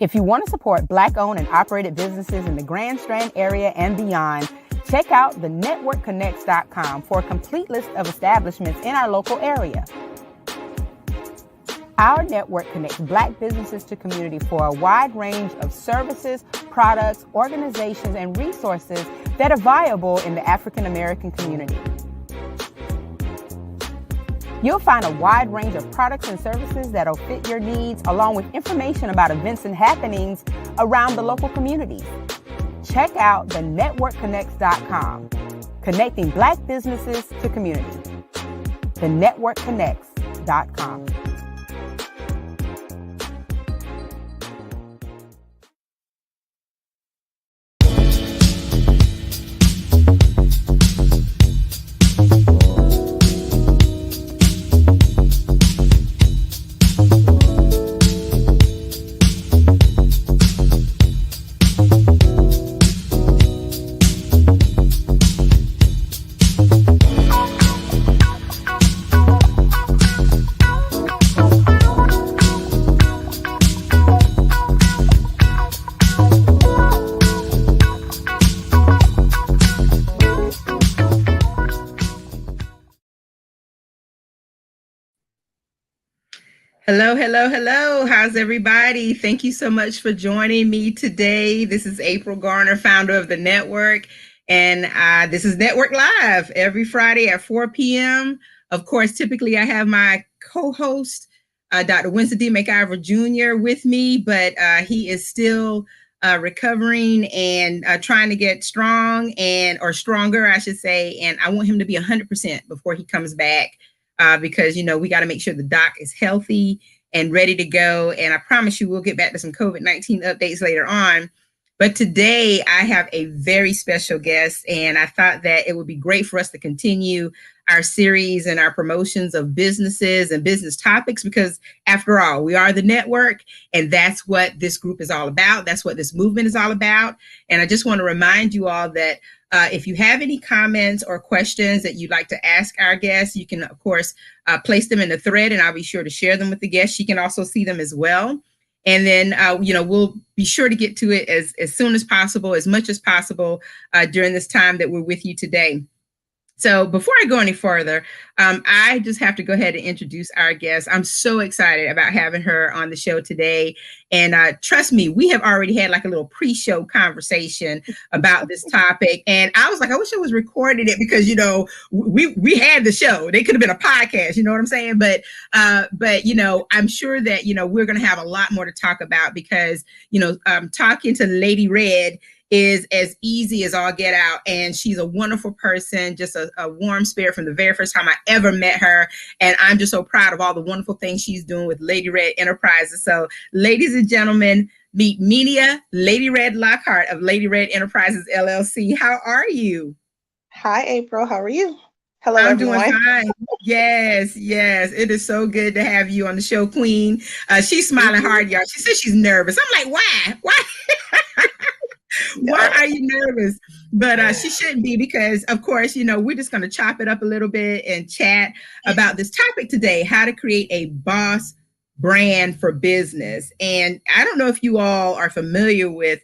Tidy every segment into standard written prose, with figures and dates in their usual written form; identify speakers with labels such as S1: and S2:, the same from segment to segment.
S1: If you want to support Black-owned and operated businesses in the Grand Strand area and beyond, check out thenetworkconnects.com for a complete list of establishments in our local area. Our network connects Black businesses to community for a wide range of services, products, organizations, and resources that are viable in the African American community. You'll find a wide range of products and services that'll fit your needs, along with information about events and happenings around the local communities. Check out thenetworkconnects.com, connecting Black businesses to community. Thenetworkconnects.com.
S2: Hello, hello, hello. How's everybody? Thank you so much for joining me today. This is April Garner, founder of The Network, and this is Network Live every Friday at 4 p.m. Of course, typically I have my co-host, Dr. Winston D. McIver Jr. with me, but he is still recovering and trying to get strong or stronger, I should say, and I want him to be 100% before he comes back. Because, we got to make sure the doc is healthy and ready to go. And I promise you, we'll get back to some COVID-19 updates later on. But today I have a very special guest, and I thought that it would be great for us to continue our series and our promotions of businesses and business topics, because after all, we are the network, and that's what this group is all about. That's what this movement is all about. And I just want to remind you all that if you have any comments or questions that you'd like to ask our guests, you can, of course, place them in the thread, and I'll be sure to share them with the guests. She can also see them as well. And then, we'll be sure to get to it as soon as possible, as much as possible during this time that we're with you today. So before I go any further, I just have to go ahead and introduce our guest. I'm so excited about having her on the show today. And trust me, we have already had like a little pre-show conversation about this topic. And I was like, I wish I was recording it because, we had the show. They could have been a podcast, you know what I'm saying? But I'm sure that, we're going to have a lot more to talk about because, talking to Lady Red is as easy as all get out. And she's a wonderful person, just a warm spirit from the very first time I ever met her. And I'm just so proud of all the wonderful things she's doing with Lady Red Enterprises. So ladies and gentlemen, meet Menia, Lady Red Lockhart of Lady Red Enterprises, LLC. How are you?
S3: Hi, April. How are you? Hello,
S2: I'm
S3: everyone.
S2: doing fine. Yes. It is so good to have you on the show, Queen. She's smiling hard, y'all. She says she's nervous. I'm like, why? Why are you nervous? But she shouldn't be because, of course, we're just going to chop it up a little bit and chat about this topic today, how to create a boss brand for business. And I don't know if you all are familiar with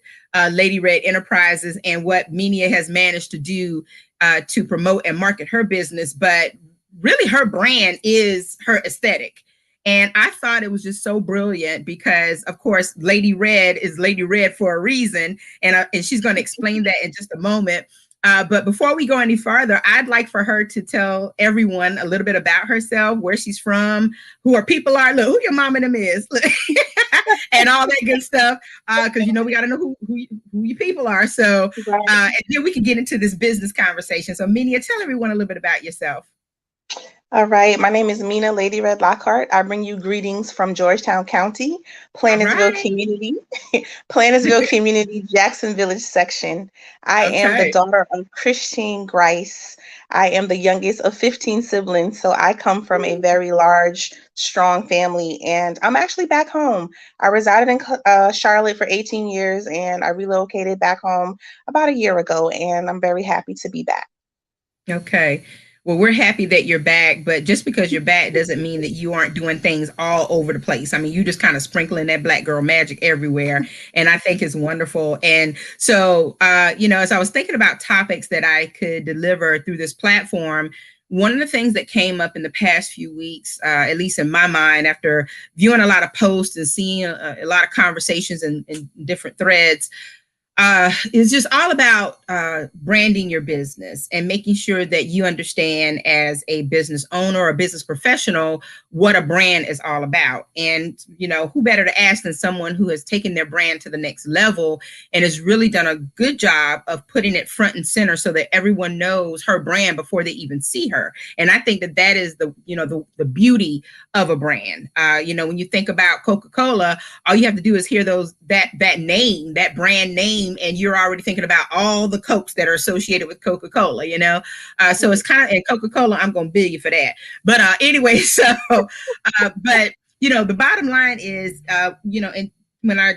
S2: Lady Red Enterprises and what Menia has managed to do to promote and market her business, but really her brand is her aesthetic. And I thought it was just so brilliant because, of course, Lady Red is Lady Red for a reason. And she's going to explain that in just a moment. But before we go any farther, I'd like for her to tell everyone a little bit about herself, where she's from, who her people are, look, who your mom and them is, and all that good stuff. Because, we got to know who your people are. So and then we can get into this business conversation. So, Menia, tell everyone a little bit about yourself.
S3: All right. My name is Menia Lady Red Lockhart. I bring you greetings from Georgetown County, Plantersville Community, Plantersville Community, Jackson Village section. I am the daughter of Christine Grice. I am the youngest of 15 siblings. So I come from a very large, strong family, and I'm actually back home. I resided in Charlotte for 18 years, and I relocated back home about a year ago, and I'm very happy to be back.
S2: Okay. Well, we're happy that you're back, but just because you're back doesn't mean that you aren't doing things all over the place. I mean, you just kind of sprinkling that Black girl magic everywhere, and I think it's wonderful. And so, as I was thinking about topics that I could deliver through this platform, one of the things that came up in the past few weeks, at least in my mind, after viewing a lot of posts and seeing a lot of conversations in different threads, is just all about branding your business and making sure that you understand as a business owner or a business professional what a brand is all about. And, who better to ask than someone who has taken their brand to the next level and has really done a good job of putting it front and center so that everyone knows her brand before they even see her. And I think that that is the beauty of a brand. When you think about Coca-Cola, all you have to do is hear that name, that brand name, and you're already thinking about all the Cokes that are associated with Coca-Cola, so it's kind of, and Coca-Cola, I'm going to bill you for that. But anyway, so, but, the bottom line is, and when I,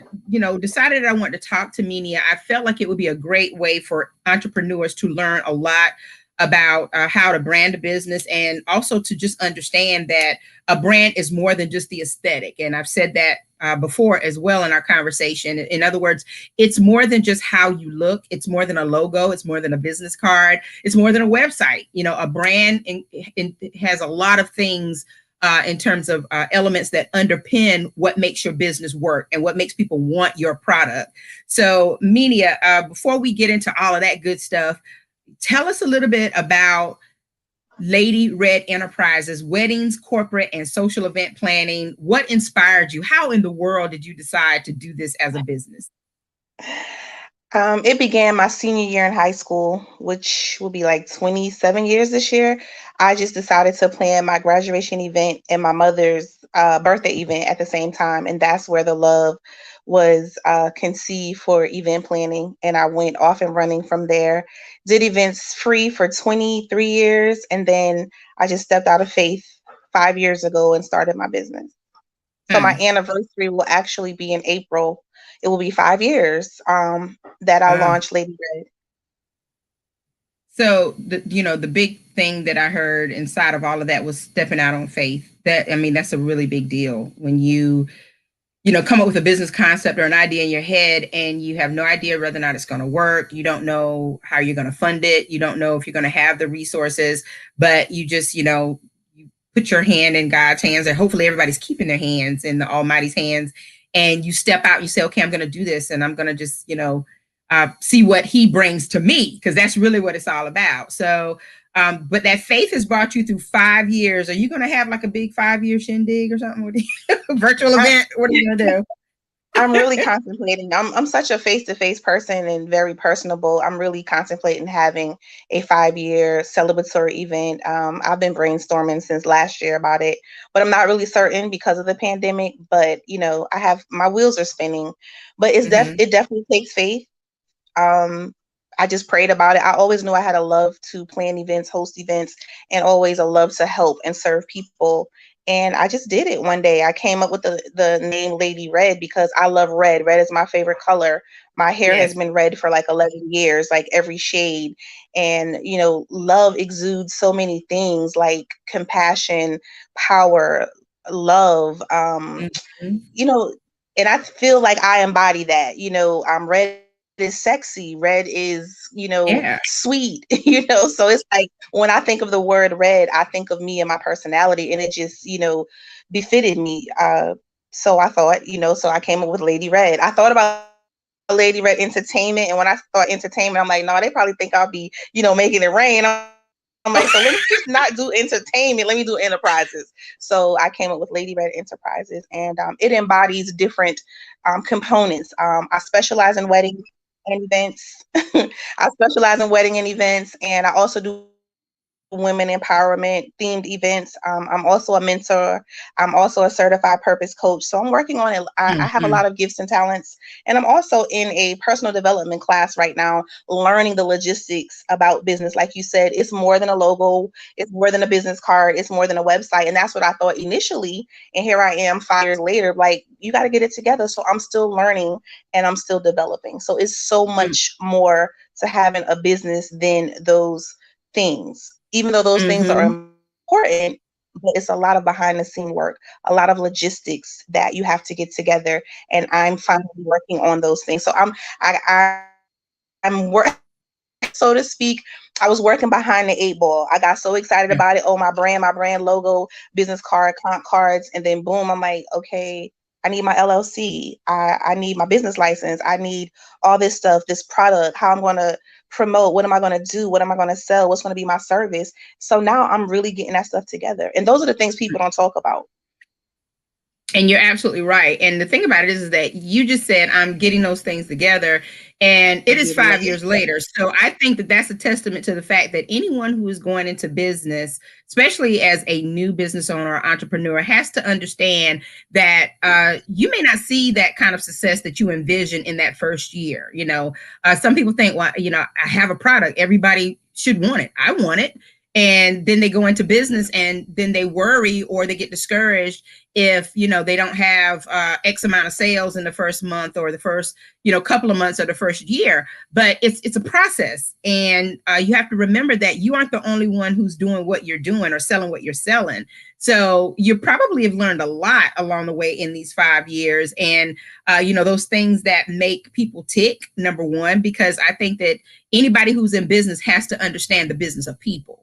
S2: decided I wanted to talk to Menia, I felt like it would be a great way for entrepreneurs to learn a lot about how to brand a business, and also to just understand that a brand is more than just the aesthetic. And I've said that before as well in our conversation. In other words, it's more than just how you look. It's more than a logo. It's more than a business card. It's more than a website. A brand has a lot of things in terms of elements that underpin what makes your business work and what makes people want your product. So, Menia, before we get into all of that good stuff, tell us a little bit about Lady Red Enterprises, weddings, corporate, and social event planning. What inspired you? How in the world did you decide to do this as a business?
S3: It began my senior year in high school, which will be like 27 years this year. I just decided to plan my graduation event and my mother's birthday event at the same time. And that's where the love was conceived for event planning. And I went off and running from there, did events free for 23 years. And then I just stepped out of faith 5 years ago and started my business. So my anniversary will actually be in April. It will be 5 years that I launched Lady Red.
S2: So the big thing that I heard inside of all of that was stepping out on faith. That's a really big deal when you come up with a business concept or an idea in your head and you have no idea whether or not it's going to work. You don't know how you're going to fund it. You don't know if you're going to have the resources, but you just, you put your hand in God's hands, and hopefully everybody's keeping their hands in the Almighty's hands. And you step out, you say, okay, I'm going to do this. And I'm going to just, see what he brings to me, because that's really what it's all about. So, but that faith has brought you through 5 years. Are you going to have like a big 5-year shindig or something with a virtual event? What are you going to do?
S3: I'm really contemplating. I'm such a face-to-face person and very personable. I'm really contemplating having a 5-year celebratory event. I've been brainstorming since last year about it, but I'm not really certain because of the pandemic. But I have my wheels are spinning. But it definitely takes faith. I just prayed about it. I always knew I had a love to plan events, host events, and always a love to help and serve people. And I just did it one day. I came up with the name Lady Red because I love red. Red is my favorite color. My hair has been red for like 11 years, like every shade. And, love exudes so many things like compassion, power, love, and I feel like I embody that. Red is sexy. Red is, sweet, so it's like when I think of the word red, I think of me and my personality, and it just, befitted me. So I thought, so I came up with Lady Red. I thought about Lady Red Entertainment, and when I thought entertainment, I'm like, no, they probably think I'll be, making it rain. I'm like, so let me just not do entertainment. Let me do enterprises. So I came up with Lady Red Enterprises, and it embodies different components. I specialize in weddings and events. I specialize in wedding and events, and I also do women empowerment themed events. I'm also a mentor. I'm also a certified purpose coach. So I'm working on it. I have a lot of gifts and talents. And I'm also in a personal development class right now, learning the logistics about business. Like you said, it's more than a logo. It's more than a business card. It's more than a website. And that's what I thought initially. And here I am 5 years later, like, you got to get it together. So I'm still learning and I'm still developing. So it's so much more to having a business than those things. even though those things are important, but it's a lot of behind the scene work, a lot of logistics that you have to get together. And I'm finally working on those things. So I'm working, so to speak. I was working behind the 8 ball. I got so excited about it. Oh, my brand logo, business card, comp cards. And then boom, I'm like, okay, I need my LLC. I need my business license. I need all this stuff, this product, how I'm going to promote, what am I going to do? What am I going to sell? What's going to be my service? So now I'm really getting that stuff together. And those are the things people don't talk about.
S2: And you're absolutely right. And the thing about it is that you just said, I'm getting those things together, and it is 5 years later. So I think that that's a testament to the fact that anyone who is going into business, especially as a new business owner or entrepreneur, has to understand that you may not see that kind of success that you envision in that first year. You know, some people think, well, you know, I have a product, everybody should want it. I want it. And then they go into business and then they worry or they get discouraged if, you know, they don't have X amount of sales in the first month or the first, you know, couple of months or the first year. But it's a process. And you have to remember that you aren't the only one who's doing what you're doing or selling what you're selling. So you probably have learned a lot along the way in these 5 years. And, you know, those things that make people tick, number one, because I think that anybody who's in business has to understand the business of people.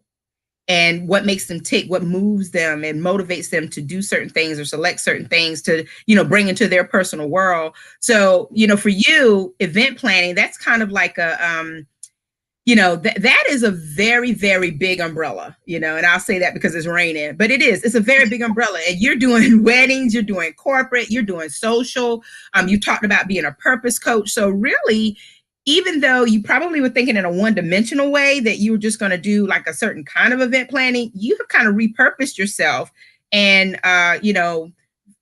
S2: And what makes them tick, what moves them and motivates them to do certain things or select certain things to, you know, bring into their personal world. So, you know, for you, event planning, that's kind of like a, you know, that is a very, very big umbrella, you know, and I'll say that because it's raining, but it's a very big umbrella. And you're doing weddings, you're doing corporate, you're doing social. You talked about being a purpose coach. So really, even though you probably were thinking in a one-dimensional way that you were just going to do like a certain kind of event planning, you have kind of repurposed yourself. And, you know,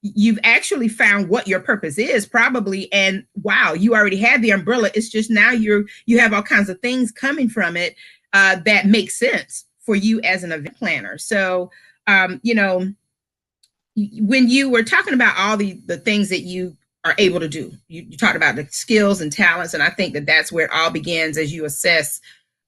S2: you've actually found what your purpose is probably. And wow, you already had the umbrella. It's just now you have all kinds of things coming from it that make sense for you as an event planner. So, you know, when you were talking about all the things that you are able to do, you talked about the skills and talents. And I think that that's where it all begins as you assess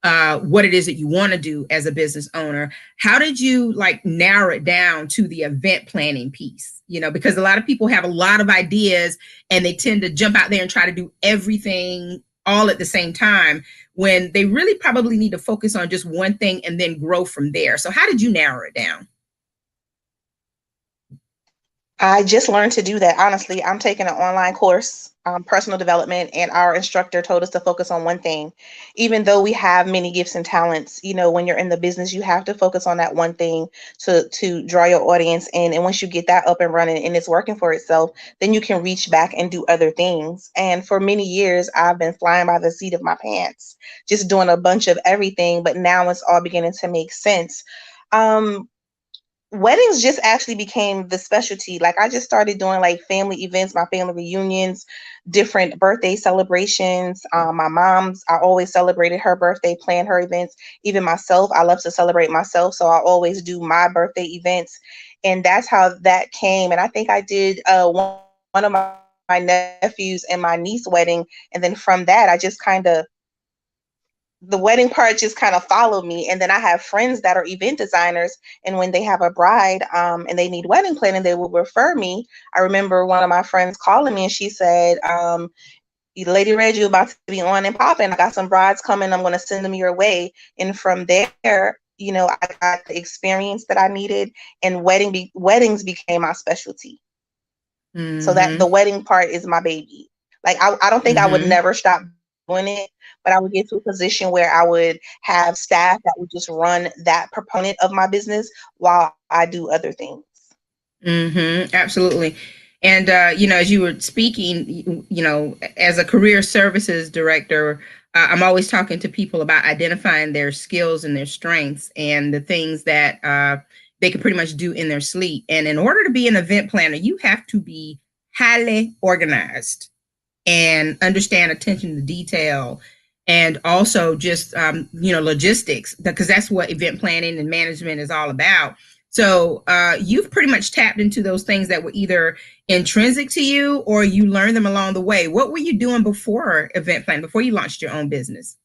S2: what it is that you want to do as a business owner. How did you like narrow it down to the event planning piece? You know, because a lot of people have a lot of ideas and they tend to jump out there and try to do everything all at the same time when they really probably need to focus on just one thing and then grow from there. So how did you narrow it down?
S3: I just learned to do that. Honestly, I'm taking an online course, personal development, and our instructor told us to focus on one thing. Even though we have many gifts and talents, you know, when you're in the business, you have to focus on that one thing to draw your audience in. And once you get that up and running and it's working for itself, then you can reach back and do other things. And for many years, I've been flying by the seat of my pants, just doing a bunch of everything. But now it's all beginning to make sense. Weddings just actually became the specialty. Like I just started doing like family events, my family reunions, different birthday celebrations. My mom's, I always celebrated her birthday, planned her events. Even myself, I love to celebrate myself. So I always do my birthday events. And that's how that came. And I think I did one of my nephews and my niece wedding. And then from that, I just kind of, the wedding part just kind of followed me. And then I have friends that are event designers. And when they have a bride and they need wedding planning, they will refer me. I remember one of my friends calling me and she said, Lady Red, you're about to be on and popping. I got some brides coming. I'm going to send them your way. And from there, you know, I got the experience that I needed and weddings became my specialty. Mm-hmm. So that the wedding part is my baby. Like, I don't think I would never stop doing it, but I would get to a position where I would have staff that would just run that component of my business while I do other things.
S2: Absolutely. And, you know, as you were speaking, you know, as a career services director, I'm always talking to people about identifying their skills and their strengths and the things that they can pretty much do in their sleep. And in order to be an event planner, you have to be highly organized and understand attention to detail, and also just, you know, logistics, because that's what event planning and management is all about. So you've pretty much tapped into those things that were either intrinsic to you or you learned them along the way. What were you doing before event planning, before you launched your own business?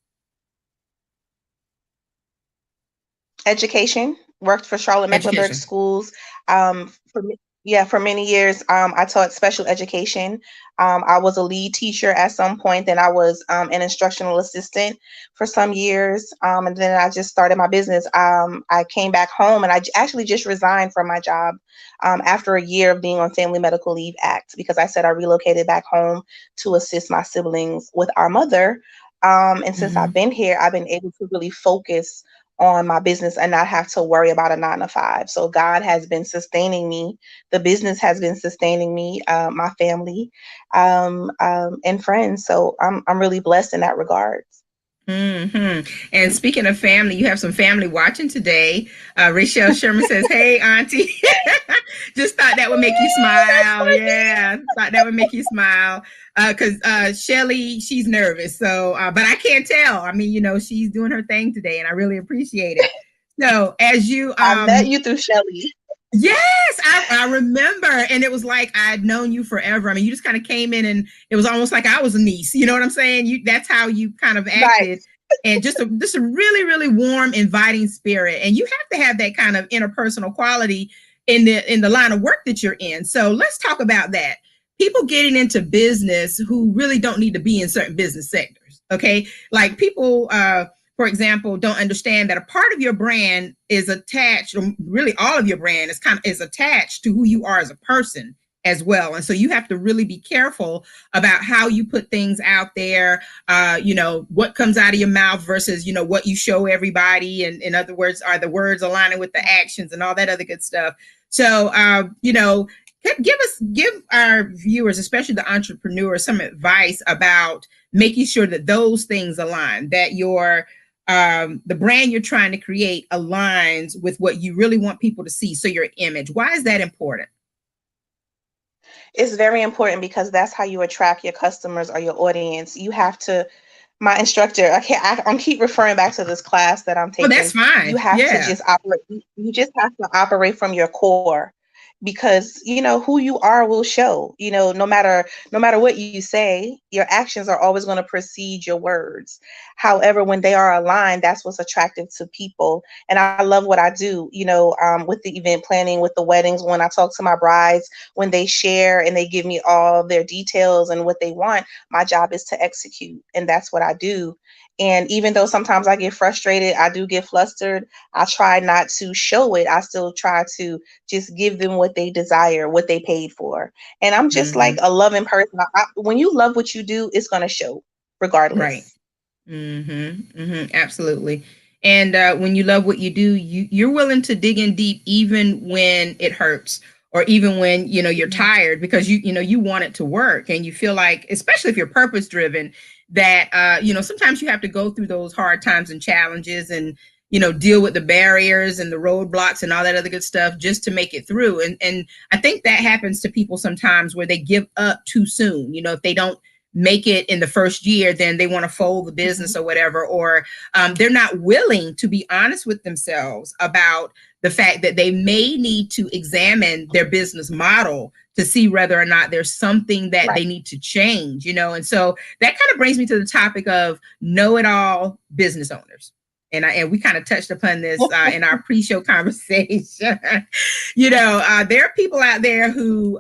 S3: Education. Worked for Charlotte Mecklenburg
S2: Education.
S3: schools. For many years, I taught special education. I was a lead teacher at some point. Then I was an instructional assistant for some years, and then I just started my business. I came back home, and actually just resigned from my job after a year of being on Family Medical Leave Act, because I said I relocated back home to assist my siblings with our mother. And since I've been here, I've been able to really focus on my business and not have to worry about a 9 to 5. So God has been sustaining me. The business has been sustaining me, my family, and friends. So I'm really blessed in that regard.
S2: And speaking of family, you have some family watching today. Rachel Sherman says, "Hey, Auntie." Just thought that would make you smile. Yeah, thought that would make you smile. Because Shelly, she's nervous. So, but I can't tell. I mean, she's doing her thing today, and I really appreciate it. So, as you,
S3: I met you through Shelly.
S2: Yes, I remember. And it was like I'd known you forever. I mean, you just kind of came in and it was almost like I was a niece. You know what I'm saying? That's how you kind of acted. Right. And just a really, really warm, inviting spirit. And you have to have that kind of interpersonal quality in the line of work that you're in. So let's talk about that. People getting into business who really don't need to be in certain business sectors. Okay. Like people, for example, don't understand that a part of your brand is attached, or really all of your brand is attached to who you are as a person as well. And so you have to really be careful about how you put things out there, what comes out of your mouth versus, what you show everybody. And in other words, are the words aligning with the actions and all that other good stuff. So, give our viewers, especially the entrepreneurs, some advice about making sure that those things align, that the brand you're trying to create aligns with what you really want people to see. So your image, why is that important?
S3: It's very important because that's how you attract your customers or your audience. You have to, my instructor, I keep referring back to this class that I'm taking.
S2: Oh, that's fine.
S3: You have to just operate. You just have to operate from your core. Because who you are will show. No matter what you say, your actions are always going to precede your words. However, when they are aligned, that's what's attractive to people. And I love what I do, with the event planning, with the weddings, when I talk to my brides, when they share and they give me all their details and what they want, my job is to execute. And that's what I do. And even though sometimes I get frustrated, I do get flustered, I try not to show it. I still try to just give them what they desire, what they paid for. And I'm just like a loving person. When you love what you do, it's going to show regardless.
S2: Right. Absolutely. And when you love what you do, you're willing to dig in deep, even when it hurts, or even when, you're tired, because you want it to work, and you feel like, especially if you're purpose driven, that, sometimes you have to go through those hard times and challenges and, deal with the barriers and the roadblocks and all that other good stuff just to make it through. And I think that happens to people sometimes, where they give up too soon. If they don't make it in the first year, then they want to fold the business or whatever, or they're not willing to be honest with themselves about the fact that they may need to examine their business model to see whether or not there's something that they need to change, and so that kind of brings me to the topic of know-it-all business owners. And we kind of touched upon this in our pre-show conversation. There are people out there who,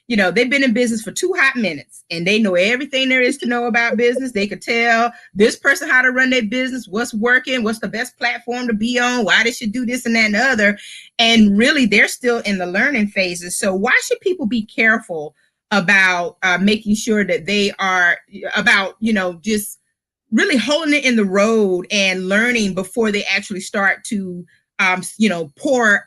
S2: they've been in business for 2 hot minutes, and they know everything there is to know about business. They could tell this person how to run their business, what's working, what's the best platform to be on, why they should do this and that and the other. And really, they're still in the learning phases. So why should people be careful about making sure that they are about, just really holding it in the road and learning before they actually start to, pour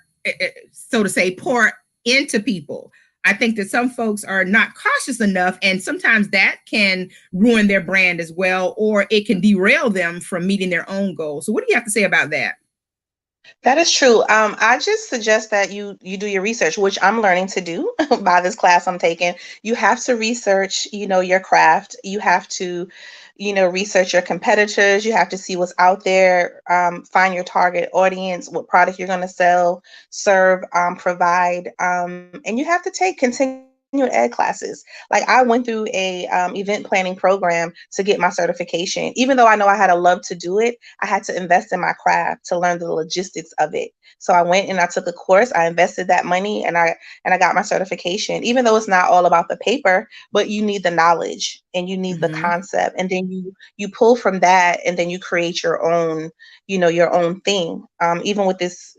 S2: into people? I think that some folks are not cautious enough, and sometimes that can ruin their brand as well, or it can derail them from meeting their own goals. So what do you have to say about that?
S3: That is true. I just suggest that you do your research, which I'm learning to do by this class I'm taking. You have to research, your craft. You have to, research your competitors. You have to see what's out there, find your target audience, what product you're going to sell, serve, provide. And you have to take continuous ed classes. Like I went through a event planning program to get my certification. Even though I know I had a love to do it, I had to invest in my craft to learn the logistics of it. So I went and I took a course, I invested that money, and I got my certification. Even though it's not all about the paper, but you need the knowledge and you need the concept, and then you pull from that, and then you create your own, your own thing. Even with this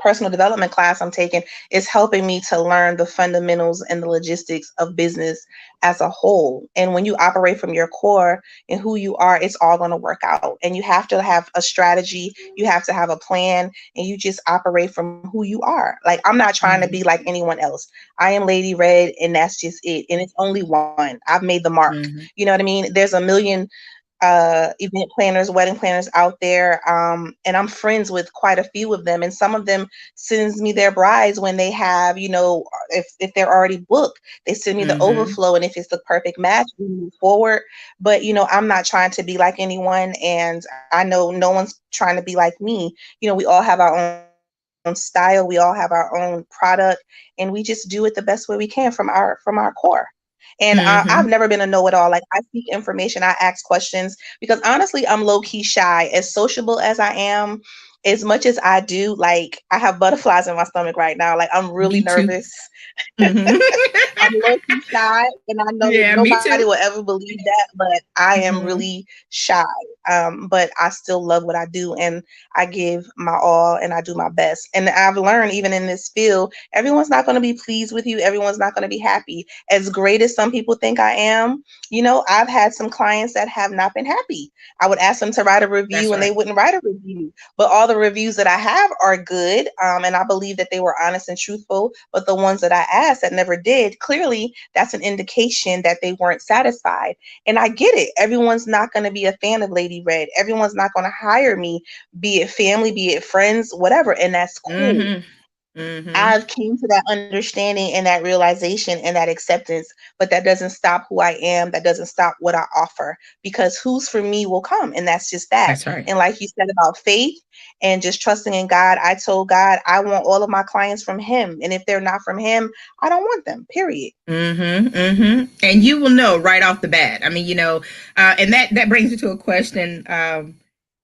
S3: personal development class I'm taking is helping me to learn the fundamentals and the logistics of business as a whole. And when you operate from your core and who you are, it's all going to work out. And you have to have a strategy, you have to have a plan, and you just operate from who you are. Like I'm not trying to be like anyone else. I am Lady Red, and that's just it. And it's only one. I've made the mark. You know what I mean? There's a million event planners, wedding planners out there. And I'm friends with quite a few of them. And some of them sends me their brides when they have, if they're already booked, they send me the overflow. And if it's the perfect match, we move forward. But, I'm not trying to be like anyone. And I know no one's trying to be like me. We all have our own style. We all have our own product, and we just do it the best way we can from our core. And I've never been a know-it-all. Like I seek information, I ask questions, because honestly, I'm low-key shy. As sociable as I am, as much as I do, like I have butterflies in my stomach right now. Like I'm really nervous. I'm low-key shy, and I know nobody will ever believe that, but I am really shy. But I still love what I do, and I give my all, and I do my best. And I've learned, even in this field, everyone's not going to be pleased with you. Everyone's not going to be happy. As great as some people think I am, I've had some clients that have not been happy. I would ask them to write a review, and they wouldn't write a review. But all the reviews that I have are good, and I believe that they were honest and truthful. But the ones that I asked that never did, clearly that's an indication that they weren't satisfied. And I get it. Everyone's not going to be a fan of Lady Red. Everyone's not going to hire me, be it family, be it friends, whatever. And that's cool. I've came to that understanding and that realization and that acceptance, but that doesn't stop who I am. That doesn't stop what I offer, because who's for me will come. And that's just that.
S2: That's right.
S3: And like you said about faith and just trusting in God, I told God, I want all of my clients from him. And if they're not from him, I don't want them, period.
S2: And you will know right off the bat. I mean, and that brings me to a question.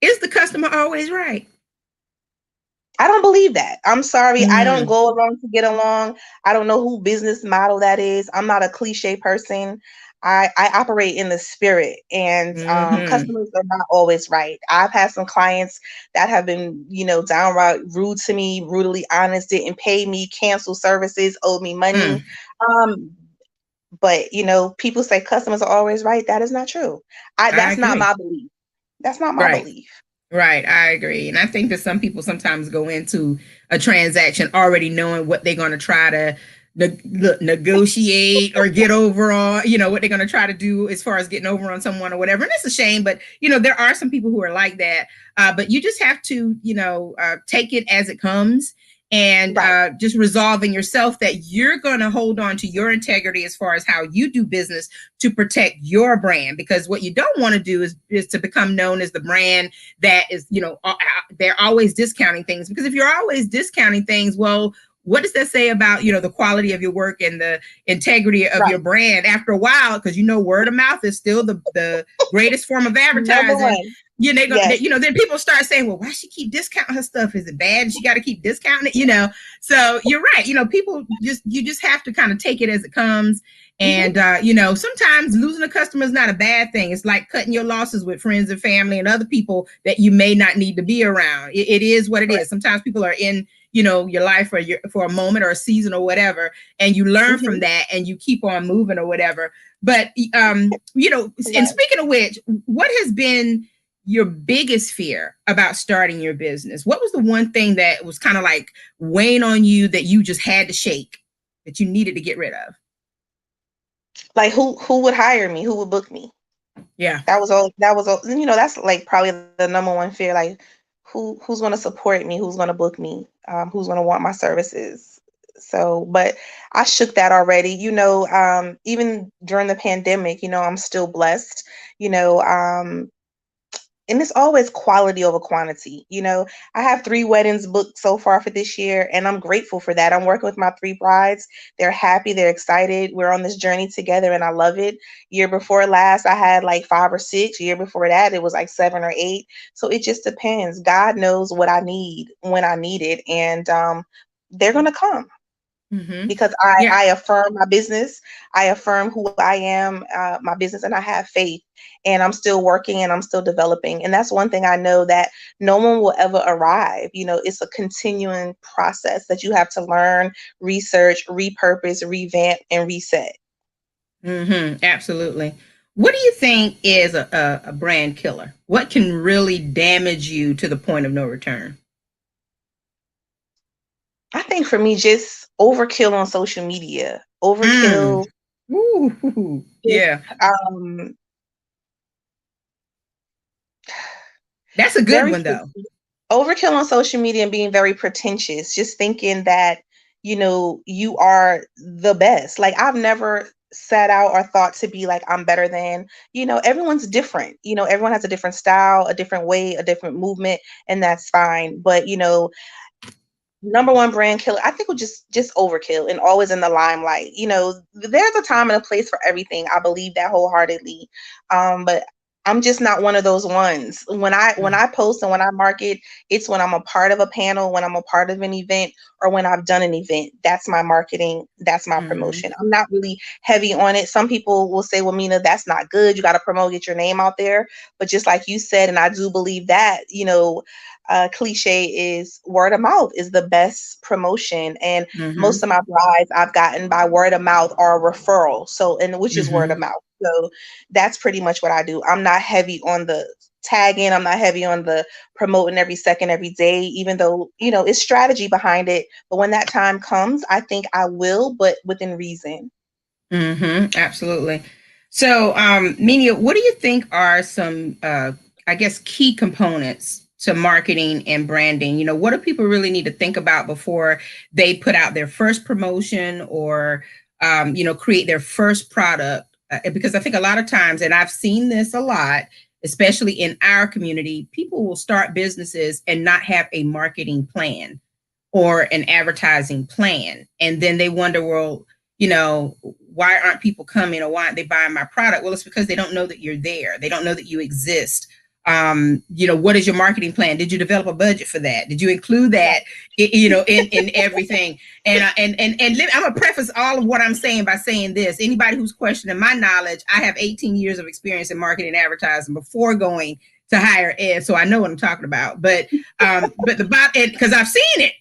S2: Is the customer always right?
S3: I don't believe that. I'm sorry. I don't go along to get along. I don't know who business model that is. I'm not a cliche person. I operate in the spirit, and customers are not always right. I've had some clients that have been, downright rude to me, brutally honest, didn't pay me, canceled services, owed me money. But, people say customers are always right. That is not true. That's not my belief. That's not my belief.
S2: Right. I agree. And I think that some people sometimes go into a transaction already knowing what they're going to try to negotiate or get over on, what they're going to try to do as far as getting over on someone or whatever. And it's a shame, but, there are some people who are like that. But you just have to, take it as it comes. And just resolving yourself that you're going to hold on to your integrity as far as how you do business to protect your brand. Because what you don't want to do is to become known as the brand that is, they're always discounting things. Because if you're always discounting things, well, what does that say about, the quality of your work and the integrity of your brand after a while? Because, word of mouth is still the greatest form of advertising. Then people start saying, well, why she keep discounting her stuff? Is it bad? She got to keep discounting it, So you're right. People you just have to kind of take it as it comes. And, sometimes losing a customer is not a bad thing. It's like cutting your losses with friends and family and other people that you may not need to be around. It is what it is. Sometimes people are in, your life for a moment or a season or whatever, and you learn from that and you keep on moving or whatever. But, and speaking of which, what has been your biggest fear about starting your business? What was the one thing that was kind of like weighing on you that you just had to shake, that you needed to get rid of?
S3: Like who would hire me? Who would book me?
S2: Yeah.
S3: That was all, that's like probably the number one fear. Like who's going to support me? Who's going to book me? Who's going to want my services? So, but I shook that already, even during the pandemic, I'm still blessed, and it's always quality over quantity. I have 3 weddings booked so far for this year, and I'm grateful for that. I'm working with my 3 brides. They're happy, they're excited. We're on this journey together, and I love it. Year before last, I had like 5 or 6. Year before that, it was like 7 or 8. So it just depends. God knows what I need when I need it, and they're gonna come because
S2: Yeah.
S3: I affirm my business. I affirm who I am, my business, and I have faith. And I'm still working and I'm still developing. And that's one thing I know, that no one will ever arrive. It's a continuing process that you have to learn, research, repurpose, revamp, and reset.
S2: Absolutely. What do you think is a brand killer? What can really damage you to the point of no return?
S3: I think for me, just overkill on social media. Overkill.
S2: Ooh, yeah. That's a good one, though.
S3: Overkill on social media and being very pretentious, just thinking that, you are the best. Like, I've never set out or thought to be like, I'm better than, everyone's different. Everyone has a different style, a different way, a different movement, and that's fine. But, number one brand killer, I think, would just overkill and always in the limelight. There's a time and a place for everything. I believe that wholeheartedly. But I'm just not one of those ones. When I post and when I market, it's when I'm a part of a panel, when I'm a part of an event, or when I've done an event. That's my marketing. That's my promotion. I'm not really heavy on it. Some people will say, well, Mena, that's not good. You got to promote, get your name out there. But just like you said, and I do believe that, cliche is word of mouth is the best promotion. And most of my brides I've gotten by word of mouth or referral. So, and which is word of mouth. So that's pretty much what I do. I'm not heavy on the tagging. I'm not heavy on the promoting every second, every day, even though, it's strategy behind it. But when that time comes, I think I will, but within reason.
S2: Absolutely. So, Menia, what do you think are some, I guess, key components to marketing and branding? What do people really need to think about before they put out their first promotion or, create their first product? Because I think a lot of times, and I've seen this a lot, especially in our community, people will start businesses and not have a marketing plan or an advertising plan. And then they wonder, well, why aren't people coming, or why aren't they buying my product? Well, it's because they don't know that you're there. They don't know that you exist. What is your marketing plan? Did you develop a budget for that? Did you include that, in everything? And I'm gonna preface all of what I'm saying by saying this: anybody who's questioning my knowledge, I have 18 years of experience in marketing and advertising before going to higher ed, so I know what I'm talking about. But because I've seen it,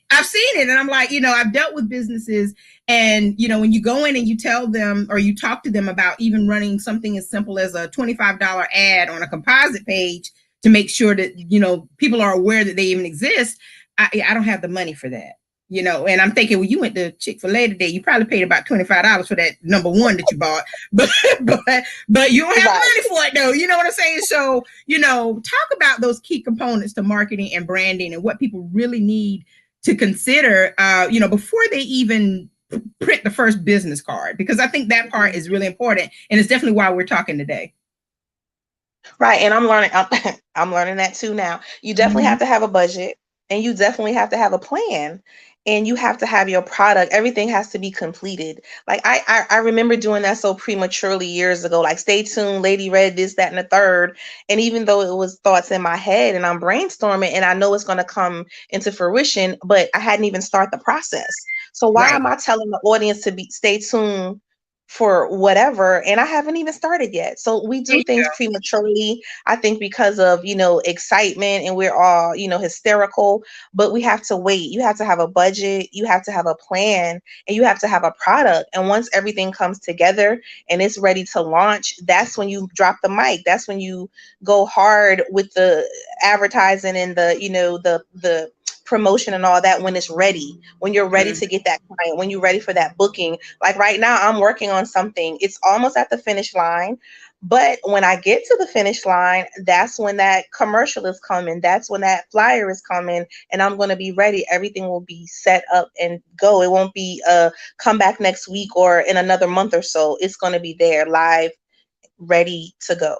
S2: and I'm like, I've dealt with businesses, and when you go in and you tell them or you talk to them about even running something as simple as a $25 ad on a composite page to make sure that people are aware that they even exist, I don't have the money for that. And I'm thinking, well, you went to Chick-fil-A today, you probably paid about $25 for that number one that you bought, but you don't have money for it though. You know what I'm saying? So, talk about those key components to marketing and branding and what people really need to consider, before they even print the first business card, because I think that part is really important. And it's definitely why we're talking today.
S3: Right. And I'm learning, I'm learning that too now. You definitely have to have a budget, and you definitely have to have a plan, and you have to have your product. Everything has to be completed. Like I remember doing that so prematurely years ago, like, stay tuned, Lady Red, this, that, and the third. And even though it was thoughts in my head and I'm brainstorming and I know it's going to come into fruition, but I hadn't even started the process. So why am I telling the audience to stay tuned for whatever, and I haven't even started yet? So we do things prematurely, I think, because of excitement, and we're all hysterical, but we have to wait. You have to have a budget, you have to have a plan, and you have to have a product. And once everything comes together and it's ready to launch, that's when you drop the mic. That's when you go hard with the advertising and the promotion and all that, when it's ready, when you're ready to get that client, when you're ready for that booking. Like right now, I'm working on something. It's almost at the finish line. But when I get to the finish line, that's when that commercial is coming. That's when that flyer is coming, and I'm going to be ready. Everything will be set up and go. It won't be come back next week or in another month or so. It's going to be there live, ready to go.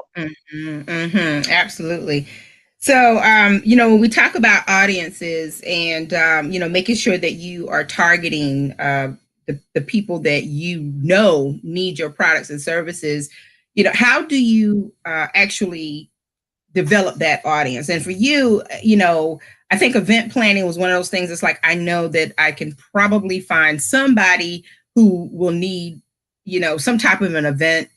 S2: Absolutely. So, when we talk about audiences and, making sure that you are targeting the people that need your products and services, how do you actually develop that audience? And for you, I think event planning was one of those things. It's like, I know that I can probably find somebody who will need, some type of an event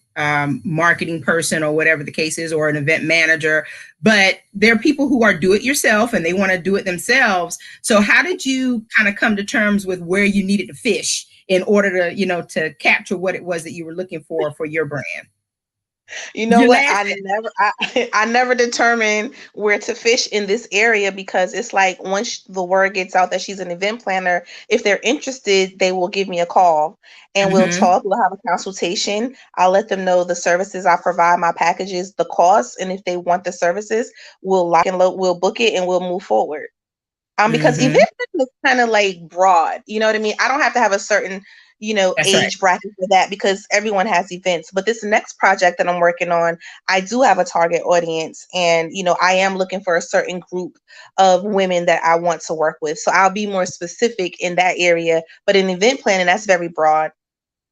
S2: marketing person or whatever the case is, or an event manager. But there are people who are do it yourself and they want to do it themselves. So how did you kind of come to terms with where you needed to fish in order to, to capture what it was that you were looking for your brand?
S3: You know what? I never determined where to fish in this area, because it's like, once the word gets out that she's an event planner, if they're interested, they will give me a call and we'll talk. We'll have a consultation. I'll let them know the services I provide, my packages, the costs, and if they want the services, we'll lock and load, we'll book it, and we'll move forward. Because event is kind of like broad, you know what I mean? I don't have to have a certain,
S2: That's
S3: age
S2: right.
S3: bracket for that, because everyone has events. But this next project that I'm working on, I do have a target audience, and, I am looking for a certain group of women that I want to work with. So I'll be more specific in that area. But in event planning, that's very broad.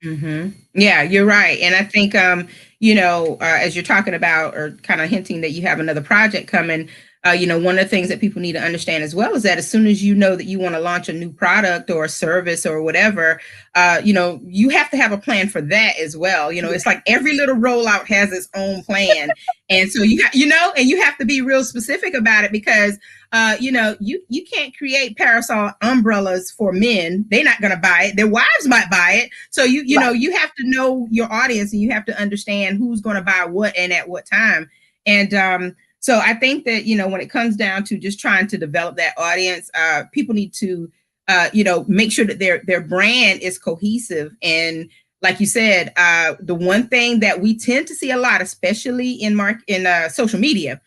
S2: Yeah, you're right. And I think, as you're talking about, or kind of hinting that you have another project coming, one of the things that people need to understand as well is that as soon as you know that you want to launch a new product or a service or whatever, you have to have a plan for that as well. It's like every little rollout has its own plan. And so you have to be real specific about it, because you can't create parasol umbrellas for men. They're not going to buy it. Their wives might buy it. So you have to know your audience, and you have to understand who's going to buy what and at what time. And so I think that, when it comes down to just trying to develop that audience, people need to, make sure that their brand is cohesive. And like you said, the one thing that we tend to see a lot, especially in social media,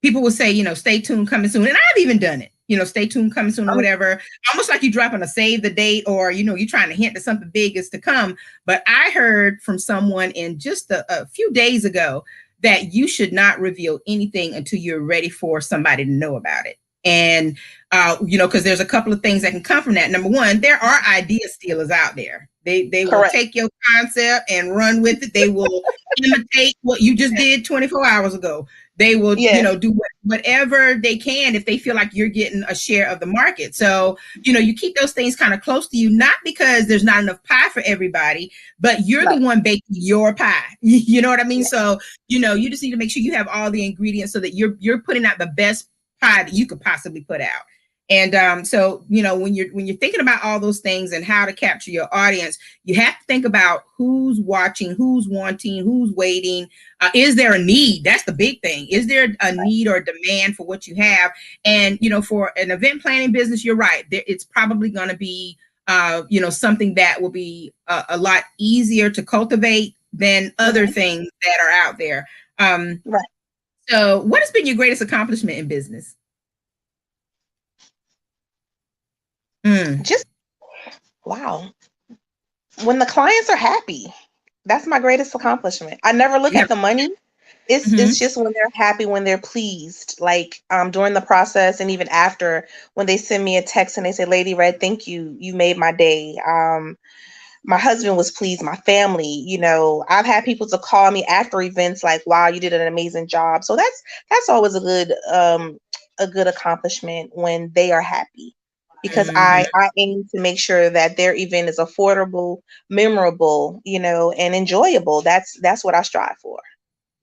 S2: people will say, stay tuned, coming soon. And I've even done it, stay tuned, coming soon, or whatever. Almost like you dropping a save the date, or, you're trying to hint that something big is to come. But I heard from someone in just a few days ago that you should not reveal anything until you're ready for somebody to know about it. And, because there's a couple of things that can come from that. Number one, there are idea stealers out there. They will take your concept and run with it. They will imitate what you just did 24 hours ago. They will, do whatever they can if they feel like you're getting a share of the market. So, you keep those things kind of close to you, not because there's not enough pie for everybody, but you're the one baking your pie. You know what I mean? So, you just need to make sure you have all the ingredients so that you're putting out the best pie that you could possibly put out. And so, when you're thinking about all those things and how to capture your audience, you have to think about who's watching, who's wanting, who's waiting. Is there a need? That's the big thing. Is there a need or a demand for what you have? And, for an event planning business, you're right. It's probably going to be, something that will be a lot easier to cultivate than other things that are out there. So what has been your greatest accomplishment in business?
S3: Just, wow. When the clients are happy, that's my greatest accomplishment. I never look at the money. It's just when they're happy, when they're pleased, like during the process, and even after, when they send me a text and they say, Lady Red, thank you. You made my day. My husband was pleased, my family, I've had people to call me after events like, wow, you did an amazing job. So that's always a good accomplishment when they are happy. Because I aim to make sure that their event is affordable, memorable, and enjoyable. That's what I strive for.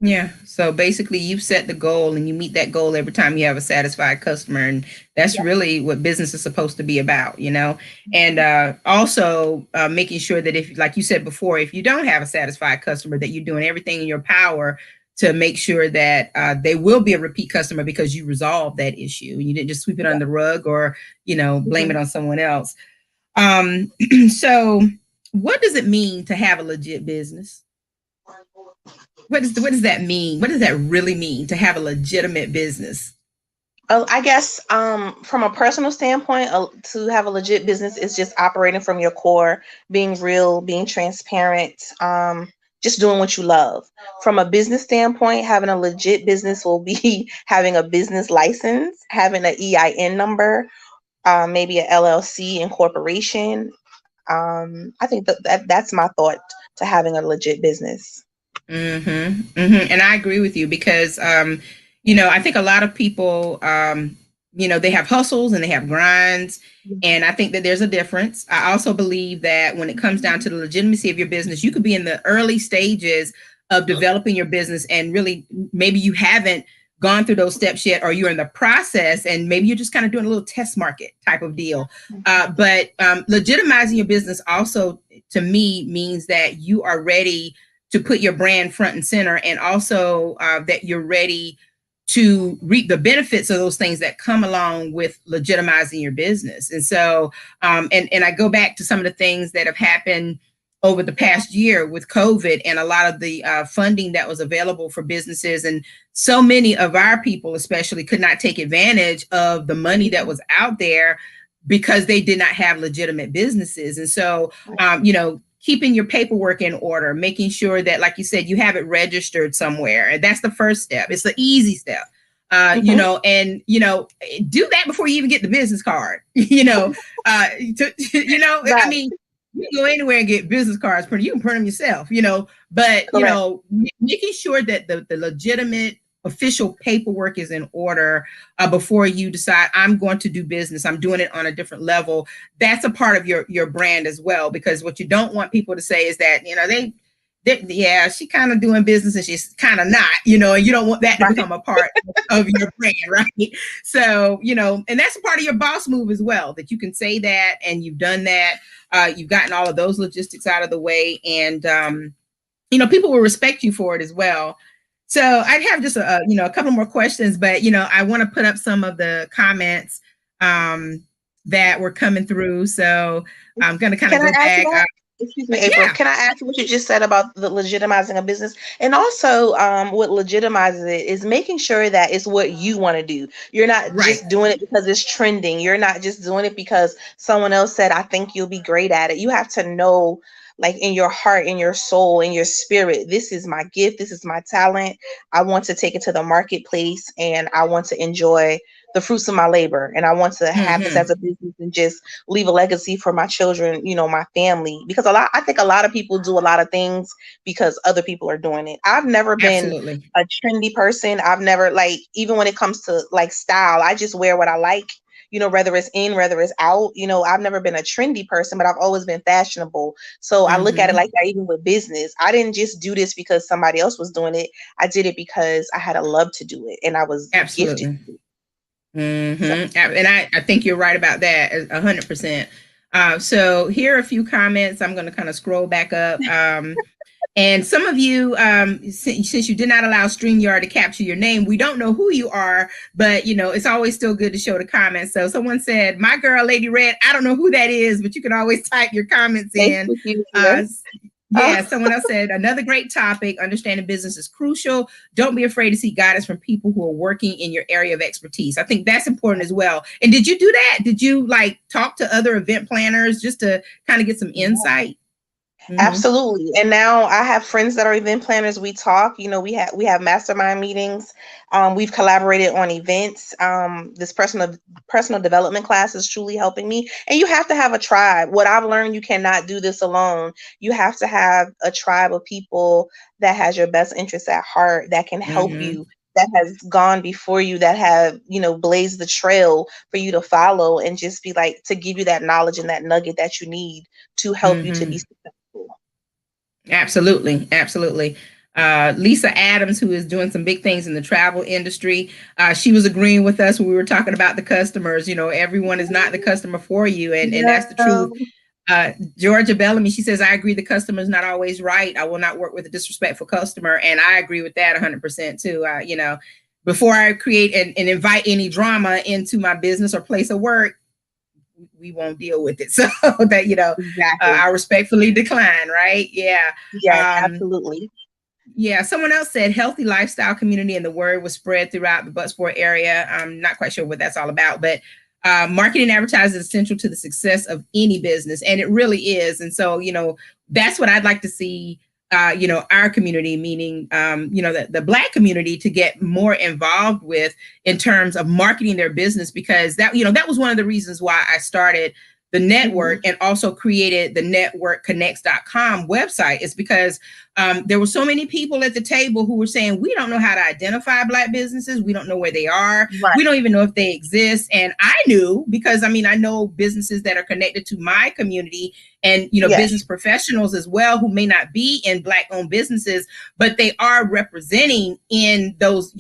S2: Yeah. So basically you've set the goal and you meet that goal every time you have a satisfied customer. And that's really what business is supposed to be about, and also making sure that if, like you said before, if you don't have a satisfied customer, that you're doing everything in your power to make sure that they will be a repeat customer because you resolved that issue. You didn't just sweep it under the rug or, blame it on someone else. So what does it mean to have a legit business? What does that mean? What does that really mean to have a legitimate business?
S3: I guess from a personal standpoint, to have a legit business is just operating from your core, being real, being transparent, just doing what you love. From a business standpoint, having a legit business will be having a business license, having an EIN number, maybe a LLC incorporation. I think that's my thought to having a legit business.
S2: And I agree with you because, I think a lot of people, they have hustles and they have grinds. And I think that there's a difference. I also believe that when it comes down to the legitimacy of your business, you could be in the early stages of developing your business and really maybe you haven't gone through those steps yet, or you're in the process and maybe you're just kind of doing a little test market type of deal. But legitimizing your business also, to me, means that you are ready to put your brand front and center, and also that you're ready to reap the benefits of those things that come along with legitimizing your business. And so, and I go back to some of the things that have happened over the past year with COVID and a lot of the funding that was available for businesses. And so many of our people, especially, could not take advantage of the money that was out there because they did not have legitimate businesses. And so, keeping your paperwork in order, making sure that, like you said, you have it registered somewhere. And that's the first step. It's the easy step. And do that before you even get the business card, right. I mean, you can go anywhere and get business cards printed. You can print them yourself, but, correct. Making sure that the legitimate official paperwork is in order before you decide I'm going to do business. I'm doing it on a different level. That's a part of your brand as well, because what you don't want people to say is that, she kind of doing business and she's kind of not, and you don't want that to become a part of your brand, right? So, and that's a part of your boss move as well, that you can say that and you've done that. You've gotten all of those logistics out of the way, and, people will respect you for it as well. So I have just a couple more questions, but I want to put up some of the comments that were coming through. So I'm going to kind of go back.
S3: Excuse me, April. Yeah. Can I ask what you just said about the legitimizing a business? And also what legitimizes it is making sure that it's what you want to do. You're not just doing it because it's trending. You're not just doing it because someone else said, I think you'll be great at it. You have to know, like, in your heart, in your soul, in your spirit, this is my gift. This is my talent. I want to take it to the marketplace and I want to enjoy the fruits of my labor. And I want to have this as a business and just leave a legacy for my children, my family, because I think a lot of people do a lot of things because other people are doing it. I've never been a trendy person. I've never, even when it comes to style, I just wear what I like. Whether it's in, whether it's out, I've never been a trendy person, but I've always been fashionable. So I look at it like that, even with business. I didn't just do this because somebody else was doing it. I did it because I had a love to do it and I was gifted to do it.
S2: And I think you're right about that 100%. So here are a few comments. I'm going to kind of scroll back up. And some of you, since you did not allow StreamYard to capture your name, we don't know who you are, but it's always still good to show the comments. So someone said, my girl, Lady Red, I don't know who that is, but you can always type your comments in. Someone else said, another great topic, understanding business is crucial. Don't be afraid to seek guidance from people who are working in your area of expertise. I think that's important as well. And did you do that? Did you talk to other event planners just to kind of get some insight?
S3: Absolutely. And now I have friends that are event planners. We talk, we have mastermind meetings. We've collaborated on events. This personal development class is truly helping me. And you have to have a tribe. What I've learned, you cannot do this alone. You have to have a tribe of people that has your best interests at heart, that can help you, that has gone before you, that have, blazed the trail for you to follow, and just be to give you that knowledge and that nugget that you need to help you to be successful.
S2: Absolutely. Lisa Adams, who is doing some big things in the travel industry, she was agreeing with us when we were talking about the customers. Everyone is not the customer for you, and that's the truth. Georgia Bellamy, she says, I agree, the customer is not always right. I will not work with a disrespectful customer, and I agree with that 100% too. Before I create and invite any drama into my business or place of work, we won't deal with it. So that, I respectfully decline, right? Yeah.
S3: Yeah, absolutely.
S2: Yeah. Someone else said healthy lifestyle community, and the word was spread throughout the Bucksport area. I'm not quite sure what that's all about, but marketing and advertising is essential to the success of any business, and it really is. And so, that's what I'd like to see our community, meaning, the Black community, to get more involved with in terms of marketing their business, because that was one of the reasons why I started the network and also created the networkconnects.com website, is because there were so many people at the table who were saying, we don't know how to identify Black businesses. We don't know where they are.
S3: Right.
S2: We don't even know if they exist. And I knew, because I know businesses that are connected to my community, and business professionals as well, who may not be in Black owned businesses, but they are representing in those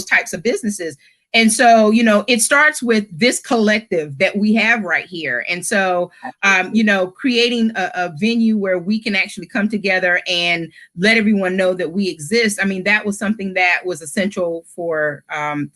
S2: types of businesses. And so, it starts with this collective that we have right here. And so, creating a venue where we can actually come together and let everyone know that we exist. That was something that was essential for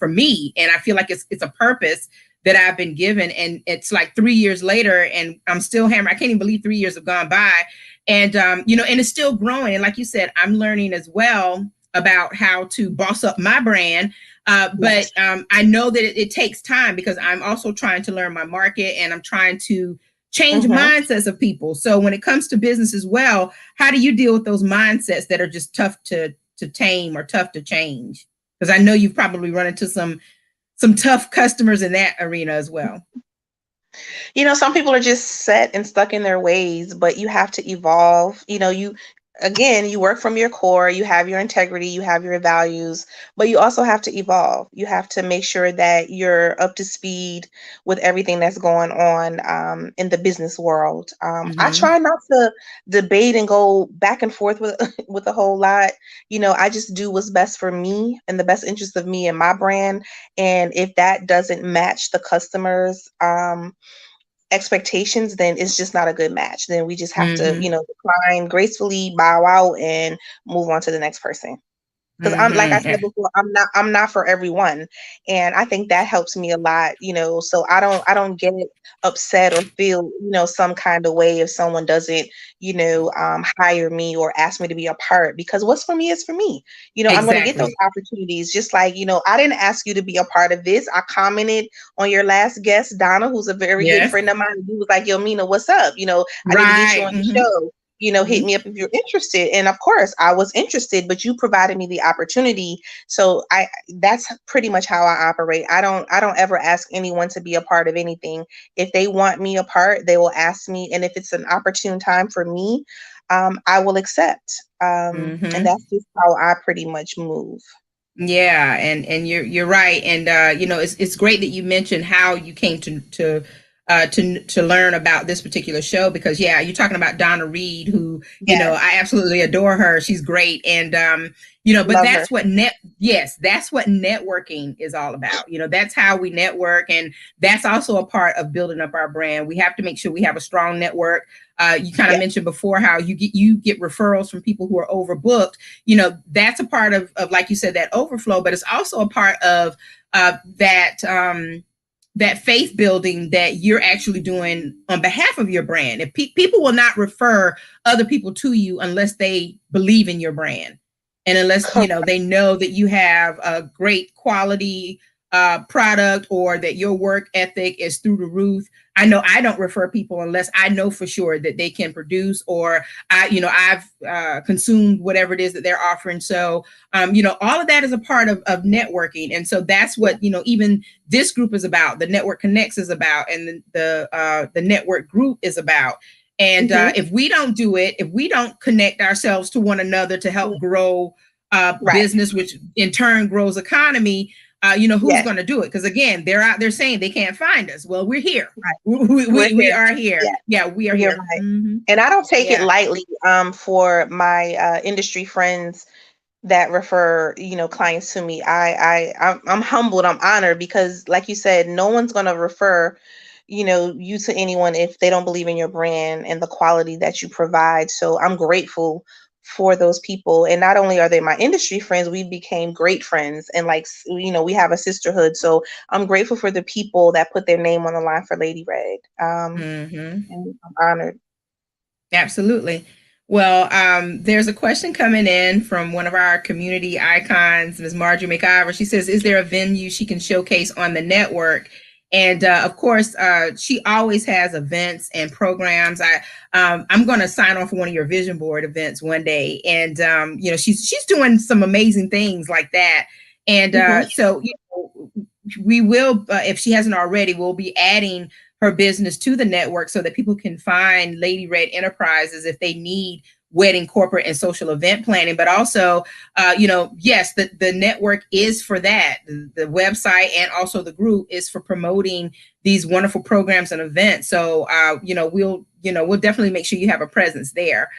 S2: me. And I feel like it's a purpose that I've been given. And it's like 3 years later, and I'm still hammering. I can't even believe 3 years have gone by. And, and it's still growing. And like you said, I'm learning as well about how to boss up my brand. But I know that it takes time, because I'm also trying to learn my market, and I'm trying to change mindsets of people. So when it comes to business as well, how do you deal with those mindsets that are just tough to tame or tough to change? Because I know you've probably run into some tough customers in that arena as well.
S3: Some people are just set and stuck in their ways, but you have to evolve. You work from your core, you have your integrity, you have your values, but you also have to evolve. You have to make sure that you're up to speed with everything that's going on in the business world. I try not to debate and go back and forth with a whole lot. I just do what's best for me and the best interest of me and my brand. And if that doesn't match the customers' expectations, then it's just not a good match. Then we just have to, decline gracefully, bow out, and move on to the next person. Because I'm, like I said before, I'm not for everyone, and I think that helps me a lot. So I don't get upset or feel some kind of way if someone doesn't hire me or ask me to be a part, because what's for me is for me. I'm going to get those opportunities. Just like I didn't ask you to be a part of this. I commented on your last guest, Donna, who's a very good friend of mine. He was like, "Yo, Mina, what's up? I need to get you on the show. Hit me up if you're interested." And of course I was interested, but you provided me the opportunity. So that's pretty much how I operate. I don't ever ask anyone to be a part of anything. If they want me a part, they will ask me. And if it's an opportune time for me, I will accept. And that's just how I pretty much move.
S2: Yeah. And you're right. And, it's great that you mentioned how you came to learn about this particular show, because you're talking about Donna Reed, who I absolutely adore her. She's great. And but that's what that's what networking is all about. That's how we network, and that's also a part of building up our brand. We have to make sure we have a strong network. You kind of mentioned before how you get referrals from people who are overbooked. That's a part of like you said, that overflow, but it's also a part of that faith building that you're actually doing on behalf of your brand. If people will not refer other people to you unless they believe in your brand, and unless they know that you have a great quality product, or that your work ethic is through the roof. I know I don't refer people unless I know for sure that they can produce, or I've consumed whatever it is that they're offering. So, all of that is a part of networking. And so that's what, even this group is about. The Network Connects is about, and the network group is about. And if we don't do it, if we don't connect ourselves to one another to help grow business, which in turn grows economy, who's going to do it? Because again, they're out there saying they can't find us. Well, we're here. Right. We are here. Yeah, we are here.
S3: Right. And I don't take it lightly for my industry friends that refer, clients to me. I'm humbled. I'm honored, because like you said, no one's going to refer you to anyone if they don't believe in your brand and the quality that you provide. So I'm grateful for those people. And not only are they my industry friends, we became great friends, and we have a sisterhood. So I'm grateful for the people that put their name on the line for Lady Red. And I'm honored.
S2: Absolutely. Well, there's a question coming in from one of our community icons, Ms. Marjorie McIver. She says, is there a venue she can showcase on the network? And of course, she always has events and programs. I'm going to sign on for one of your vision board events one day, and you know, she's doing some amazing things like that. And so you know, we will, if she hasn't already, we'll be adding her business to the network so that people can find Lady Red Enterprises if they need wedding, corporate, and social event planning. But also, you know, yes, the network is for that. The website and also the group is for promoting these wonderful programs and events. So, you know, we'll definitely make sure you have a presence there.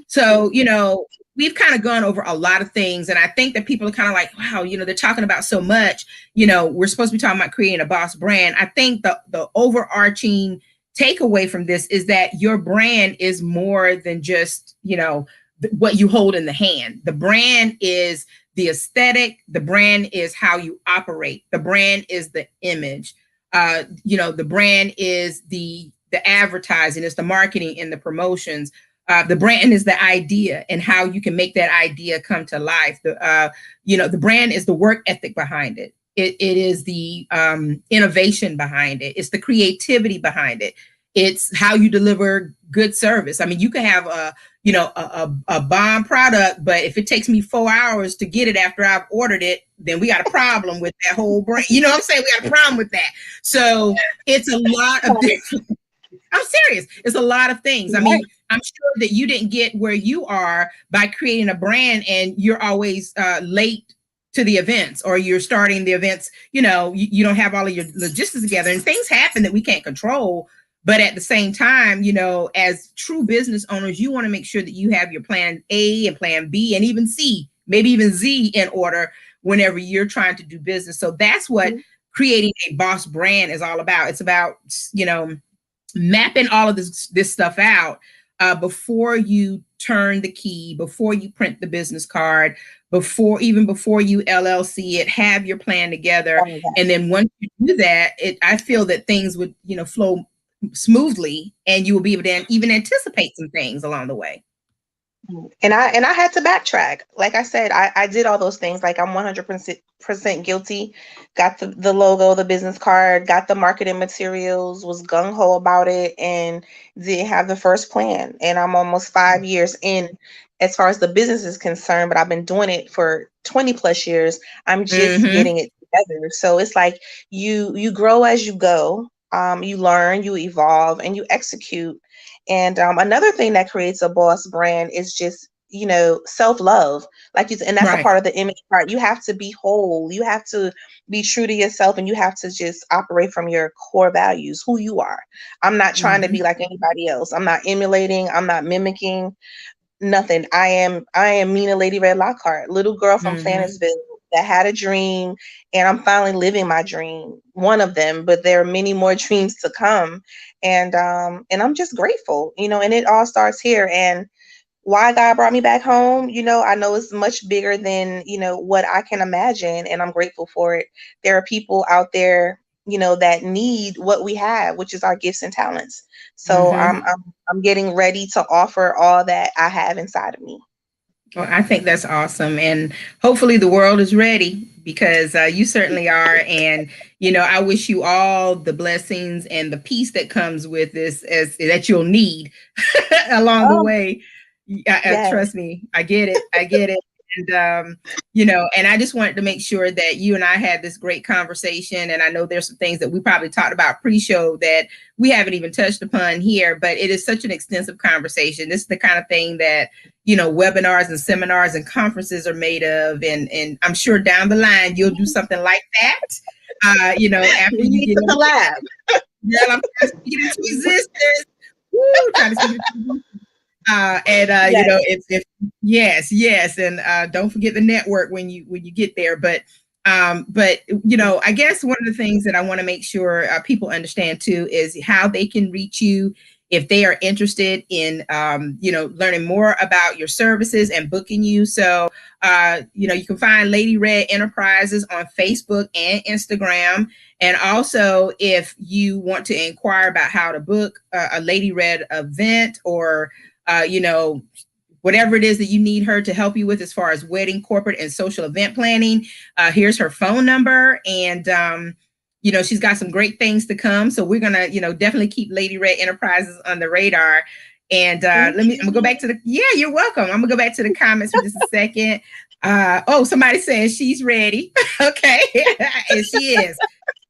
S2: So, you know, we've kind of gone over a lot of things, and I think that people are kind of like, wow, you know, they're talking about so much. You know, we're supposed to be talking about creating a boss brand. I think the overarching takeaway from this is that your brand is more than just, you know, what you hold in the hand. The brand is the aesthetic. The brand is how you operate. The brand is the image. You know, the brand is the advertising, it's the marketing and the promotions. The brand is the idea and how you can make that idea come to life. You know, the brand is the work ethic behind it. It is the innovation behind it. It's the creativity behind it. It's how you deliver good service. I mean, you can have a bomb product, but if it takes me 4 hours to get it after I've ordered it, then we got a problem with that whole brand. You know what I'm saying? We got a problem with that. So it's a lot of different. I'm serious. It's a lot of things. I mean, I'm sure that you didn't get where you are by creating a brand and you're always late to the events, or you're starting the events, you know, you don't have all of your logistics together, and things happen that we can't control. But at the same time, you know, as true business owners, you want to make sure that you have your plan A and plan B and even C, maybe even Z in order whenever you're trying to do business. So that's what creating a boss brand is all about. It's about, you know, mapping all of this stuff out before you turn the key, before you print the business card, before you LLC it, have your plan together. And then once you do that, I feel that things would, you know, flow smoothly, and you will be able to even anticipate some things along the way.
S3: And I had to backtrack. Like I said, I did all those things. Like, I'm 100% guilty. Got the logo, the business card, got the marketing materials, was gung-ho about it, and didn't have the first plan. And I'm almost 5 years in as far as the business is concerned, but I've been doing it for 20 plus years. I'm just getting it together. So it's like you grow as you go. You learn, you evolve, and you execute. And another thing that creates a boss brand is just, you know, self-love. Like you said, and that's a part of the image part. You have to be whole. You have to be true to yourself, and you have to just operate from your core values, who you are. I'm not trying to be like anybody else. I'm not emulating. I'm not mimicking. Nothing. I am Menia Lady Red Lockhart, little girl from Plantersville that had a dream, and I'm finally living my dream, one of them, but there are many more dreams to come. And I'm just grateful, you know, and it all starts here. And why God brought me back home, you know, I know it's much bigger than, you know, what I can imagine, and I'm grateful for it. There are people out there, you know, that need what we have, which is our gifts and talents. So I'm getting ready to offer all that I have inside of me.
S2: Well, I think that's awesome. And hopefully the world is ready, because you certainly are. And, you know, I wish you all the blessings and the peace that comes with this, that you'll need along the way. Trust me, I get it. And, you know, and I just wanted to make sure that you and I had this great conversation. And I know there's some things that we probably talked about pre-show that we haven't even touched upon here, but it is such an extensive conversation. This is the kind of thing that, you know, webinars and seminars and conferences are made of. And I'm sure down the line, you'll do something like that, you know, after you get into
S3: collab.
S2: Yeah, I'm trying to get into existence. Woo, trying to get into existence. You know, if yes, and don't forget the network when you get there. But you know, I guess one of the things that I want to make sure people understand too is how they can reach you if they are interested in you know, learning more about your services and booking you. So you know, you can find Lady Red Enterprises on Facebook and Instagram. And also, if you want to inquire about how to book a Lady Red event, or you know, whatever it is that you need her to help you with as far as wedding, corporate, and social event planning, here's her phone number. And she's got some great things to come. So we're gonna, definitely keep Lady Red Enterprises on the radar. And I'm gonna go back to you're welcome. I'm gonna go back to the comments for just a second. Somebody saying she's ready. Okay. And she is.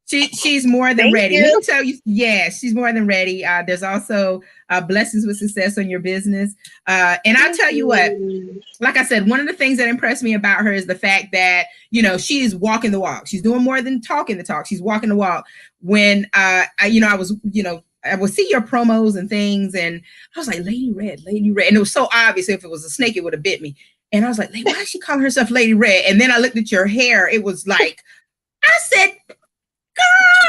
S2: She's more than ready. Let me tell you, she's more than ready. There's also blessings with success on your business. And I'll tell you what, like I said, one of the things that impressed me about her is the fact that, she is walking the walk. She's doing more than talking the talk. She's walking the walk. When I would see your promos and things, and I was like, Lady Red. And it was so obvious. If it was a snake, it would have bit me. And I was like, why is she calling herself Lady Red? And then I looked at your hair. It was like, I said, girl,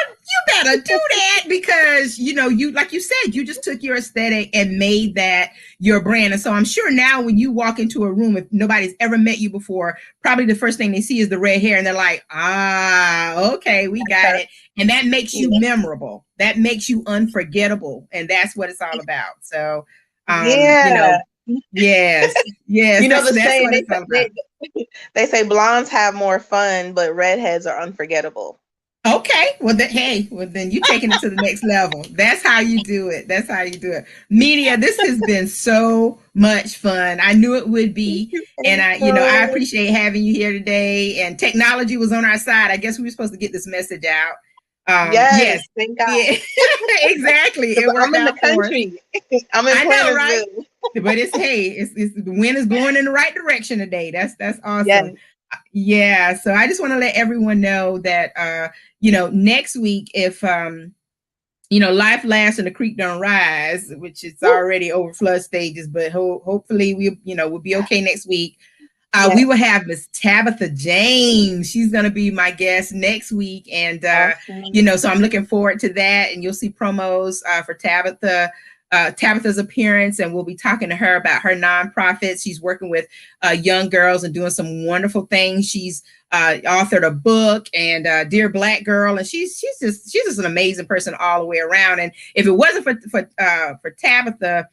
S2: you better do that, because you, like you said, you just took your aesthetic and made that your brand. And so I'm sure now when you walk into a room, if nobody's ever met you before, probably the first thing they see is the red hair, and they're like, okay, we got it. And that makes you memorable. That makes you unforgettable. And that's what it's all about. So yes.
S3: The saying, they say blondes have more fun, but redheads are unforgettable.
S2: Okay. Well, then you're taking it to the next level. That's how you do it. Menia, this has been so much fun. I knew it would be. And I appreciate having you here today. And technology was on our side. I guess we were supposed to get this message out.
S3: Yes. Thank God.
S2: Yeah, exactly.
S3: I'm in the country. I'm in Plantersville. Right?
S2: But it's the wind is blowing in the right direction today. That's awesome. Yes. Yeah. So I just want to let everyone know that, next week, if, life lasts and the creek don't rise, which is already over flood stages, but hopefully we'll be okay next week. We will have Miss Tabitha James. She's going to be my guest next week. And, so I'm looking forward to that. And you'll see promos for Tabitha's appearance, and we'll be talking to her about her nonprofit. She's working with young girls and doing some wonderful things. She's authored a book, and Dear Black Girl, and she's just an amazing person all the way around. And if it wasn't for Tabitha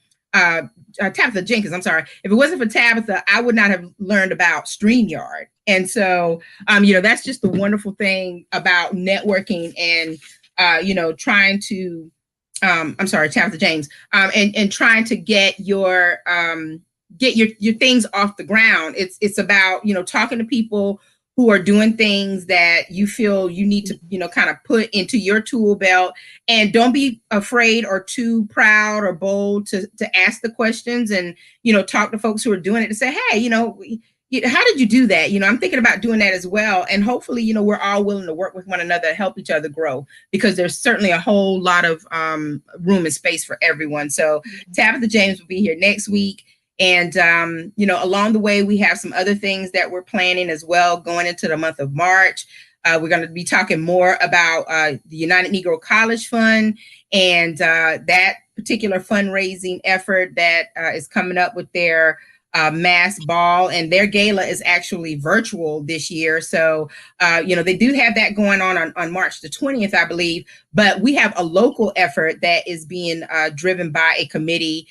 S2: Jenkins, I'm sorry, if it wasn't for Tabitha, I would not have learned about StreamYard. And so, that's just the wonderful thing about networking and trying to. I'm sorry, Tabitha James, and trying to get your things off the ground. It's about, talking to people who are doing things that you feel you need to, kind of put into your tool belt, and don't be afraid or too proud or bold to ask the questions, and, talk to folks who are doing it to say, hey, how did you do that? I'm thinking about doing that as well. And hopefully, we're all willing to work with one another, help each other grow, because there's certainly a whole lot of room and space for everyone. So Tabitha James will be here next week. And, along the way, we have some other things that we're planning as well going into the month of March. We're going to be talking more about the United Negro College Fund and that particular fundraising effort that is coming up with their mass ball, and their gala is actually virtual this year. So, they do have that going on March the 20th, I believe, but we have a local effort that is being driven by a committee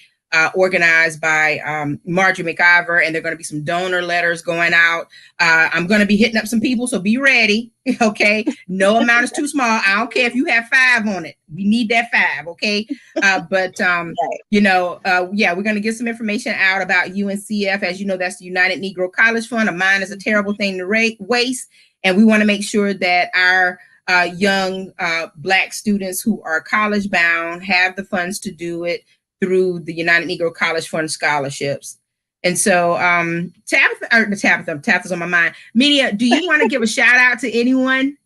S2: organized by Marjorie McIver, and there are going to be some donor letters going out. I'm going to be hitting up some people, so be ready. Okay. No amount is too small. I don't care if you have 5 on it. We need that 5. Okay. But we're going to get some information out about UNCF. As you know, that's the United Negro College Fund. A mind is a terrible thing to waste. And we want to make sure that our young Black students who are college bound have the funds to do it through the United Negro College Fund scholarships. And so Tabitha's on my mind. Menia, do you want to give a shout out to anyone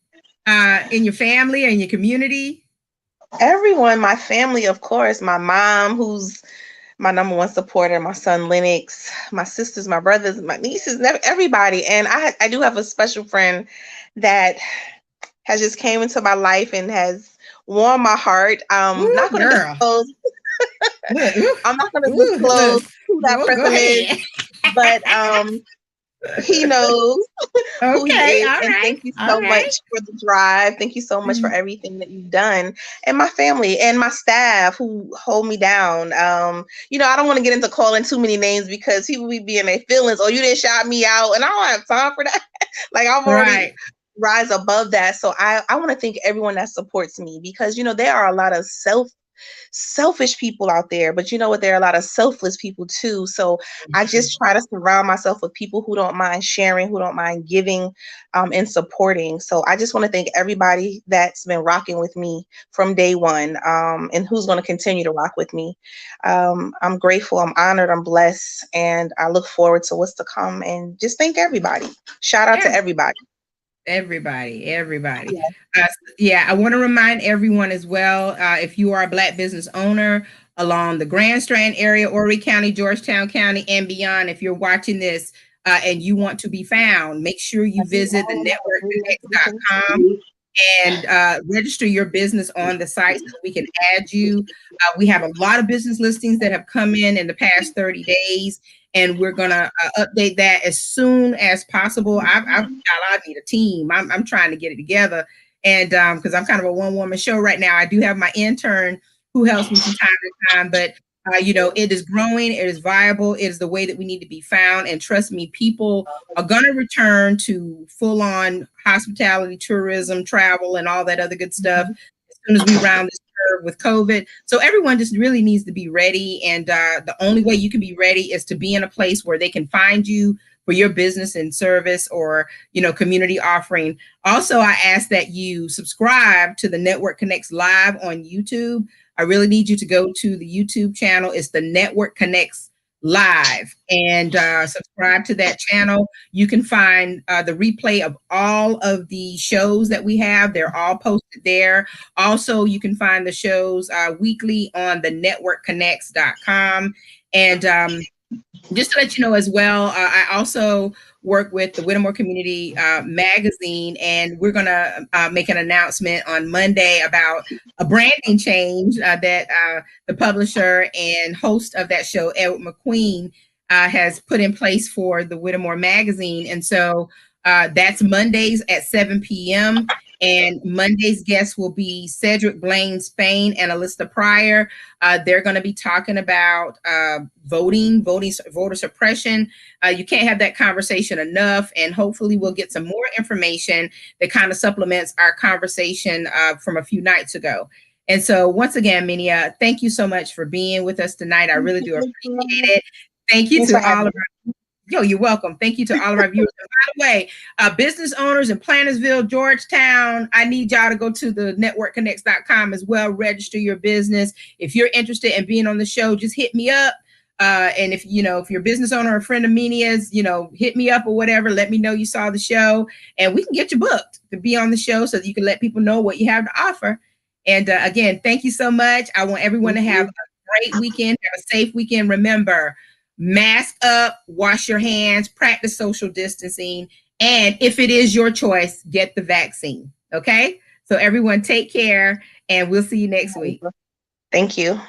S2: in your family or in your community?
S3: Everyone, my family, of course, my mom, who's my number one supporter, my son Lennox, my sisters, my brothers, my nieces, everybody. And I do have a special friend that has just came into my life and has warmed my heart.
S2: Ooh,
S3: not going to disclose. I'm not going to disclose who that person is, but he knows who he is. And thank you so much for the drive. Thank you so much for everything that you've done. And my family and my staff who hold me down. I don't want to get into calling too many names because people be in their feelings. Oh, you didn't shout me out. And I don't have time for that. Like I'm already rise above that. So I want to thank everyone that supports me, because, there are a lot of selfish people out there, but you know what? There are a lot of selfless people too. So I just try to surround myself with people who don't mind sharing, who don't mind giving, and supporting. So I just want to thank everybody that's been rocking with me from day one, and who's going to continue to rock with me. I'm grateful, I'm honored, I'm blessed, and I look forward to what's to come. And just thank everybody. Shout out to everybody.
S2: Everybody. Yeah, I want to remind everyone as well, if you are a Black business owner along the Grand Strand area, Horry County, Georgetown County, and beyond, if you're watching this and you want to be found, make sure you visit the networkconnects.com and register your business on the site so we can add you. We have a lot of business listings that have come in the past 30 days, and we're gonna update that as soon as possible. I need a team. I'm trying to get it together, and because I'm kind of a one-woman show right now. I do have my intern who helps me from time to time, but it is growing, it is viable, it is the way that we need to be found. And trust me, people are gonna return to full-on hospitality, tourism, travel, and all that other good stuff as soon as we round this curve with COVID. So everyone just really needs to be ready. And the only way you can be ready is to be in a place where they can find you for your business and service, or community offering. Also, I ask that you subscribe to the Network Connects Live on YouTube. I really need you to go to the YouTube channel. It's the Network Connects Live, and subscribe to that channel. You can find the replay of all of the shows that we have. They're all posted there. Also, you can find the shows weekly on the networkconnects.com. And just to let you know as well, I also work with the Whittemore Community Magazine, and we're going to make an announcement on Monday about a branding change that the publisher and host of that show, Edward McQueen, has put in place for the Whittemore Magazine. And so that's Mondays at 7 p.m. And Monday's guests will be Cedric Blaine Spain and Alyssa Pryor. They're going to be talking about voter suppression. You can't have that conversation enough. And hopefully we'll get some more information that kind of supplements our conversation from a few nights ago. And so once again, Menia, thank you so much for being with us tonight. I really do appreciate it. Thank you to all of our you're welcome. Thank you to all of our viewers. And by the way, business owners in Plantersville, Georgetown, I need y'all to go to the networkconnects.com as well. Register your business. If you're interested in being on the show, just hit me up. And if you're a business owner or a friend of Menia's, hit me up or whatever. Let me know you saw the show, and we can get you booked to be on the show so that you can let people know what you have to offer. And again, thank you so much. I want everyone to have a great weekend, have a safe weekend. Remember, mask up, wash your hands, practice social distancing, and if it is your choice, get the vaccine. Okay? So everyone take care, and we'll see you next week.
S3: Thank you.